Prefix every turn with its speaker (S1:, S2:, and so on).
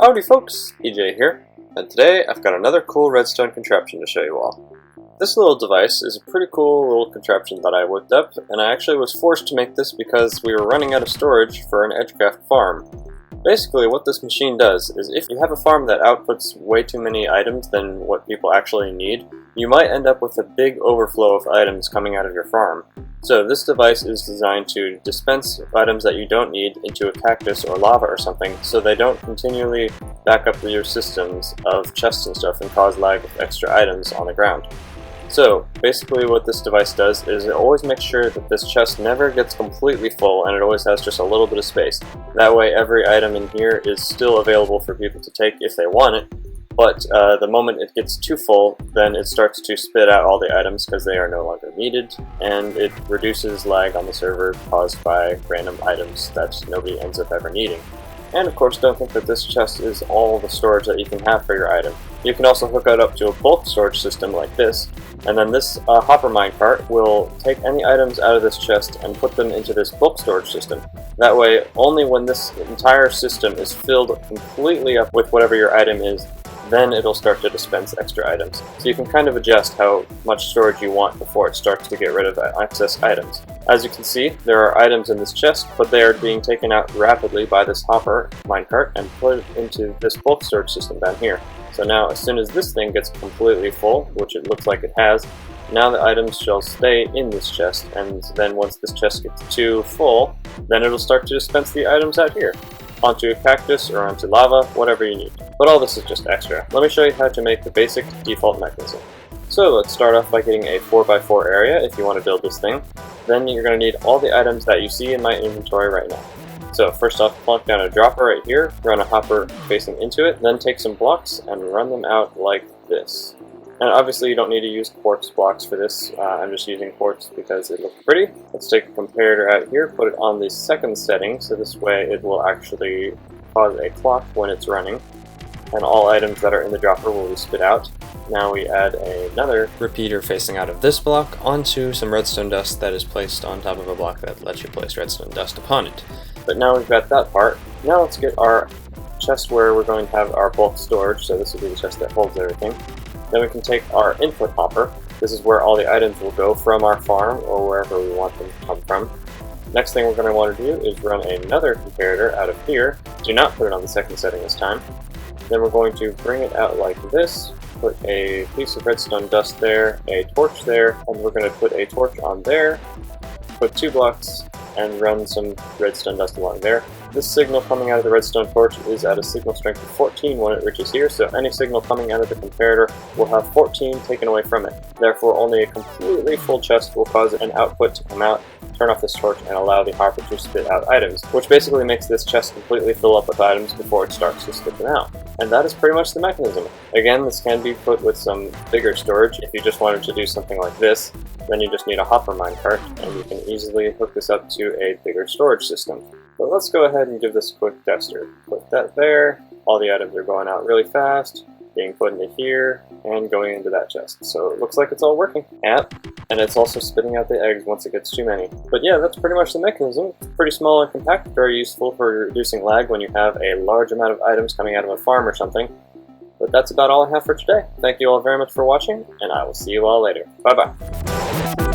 S1: Howdy folks, EJ here, and today I've got another cool redstone contraption to show you all. This little device is a pretty cool little contraption that I whipped up, and I actually was forced to make this because we were running out of storage for an Edgecraft farm. Basically what this machine does is if you have a farm that outputs way too many items than what people actually need, you might end up with a big overflow of items coming out of your farm. So this device is designed to dispense items that you don't need into a cactus or lava or something so they don't continually back up your systems of chests and stuff and cause lag with extra items on the ground. So basically what this device does is it always makes sure that this chest never gets completely full and it always has just a little bit of space. That way every item in here is still available for people to take if they want it, but the moment it gets too full, then it starts to spit out all the items because they are no longer needed, and it reduces lag on the server caused by random items that nobody ends up ever needing. And of course, don't think that this chest is all the storage that you can have for your item. You can also hook it up to a bulk storage system like this, and then this hopper minecart will take any items out of this chest and put them into this bulk storage system. That way, only when this entire system is filled completely up with whatever your item is, then it'll start to dispense extra items. So you can kind of adjust how much storage you want before it starts to get rid of excess items. As you can see, there are items in this chest, but they are being taken out rapidly by this hopper minecart and put into this bulk storage system down here. So now as soon as this thing gets completely full, which it looks like it has, now the items shall stay in this chest, and then once this chest gets too full, then it'll start to dispense the items out here, onto a cactus or onto lava, whatever you need. But all this is just extra. Let me show you how to make the basic default mechanism. So let's start off by getting a 4x4 area if you want to build this thing. Then you're going to need all the items that you see in my inventory right now. So first off, plunk down a dropper right here, run a hopper facing into it, then take some blocks and run them out like this. And obviously you don't need to use quartz blocks for this, I'm just using quartz because it looks pretty. Let's take a comparator out here, put it on the second setting, so this way it will actually cause a clock when it's running, and all items that are in the dropper will be spit out. Now we add another repeater facing out of this block onto some redstone dust that is placed on top of a block that lets you place redstone dust upon it. But now we've got that part, now let's get our chest where we're going to have our bulk storage, so this will be the chest that holds everything. Then we can take our input hopper. This is where all the items will go from our farm or wherever we want them to come from. Next thing we're going to want to do is run another comparator out of here. Do not put it on the second setting this time. Then we're going to bring it out like this, put a piece of redstone dust there, a torch there, and we're going to put a torch on there, put 2 blocks, and run some redstone dust along there. This signal coming out of the redstone torch is at a signal strength of 14 when it reaches here, so any signal coming out of the comparator will have 14 taken away from it. Therefore, only a completely full chest will cause an output to come out, turn off this torch, and allow the hopper to spit out items, which basically makes this chest completely fill up with items before it starts to spit them out. And that is pretty much the mechanism. Again, this can be put with some bigger storage. If you just wanted to do something like this, then you just need a hopper minecart, and you can easily hook this up to a bigger storage system. But let's go ahead and give this a quick tester. Put that there, all the items are going out really fast, being put into here, and going into that chest. So it looks like it's all working. Yep, and it's also spitting out the eggs once it gets too many. But yeah, that's pretty much the mechanism. It's pretty small and compact, very useful for reducing lag when you have a large amount of items coming out of a farm or something. But that's about all I have for today. Thank you all very much for watching, and I will see you all later. Bye bye.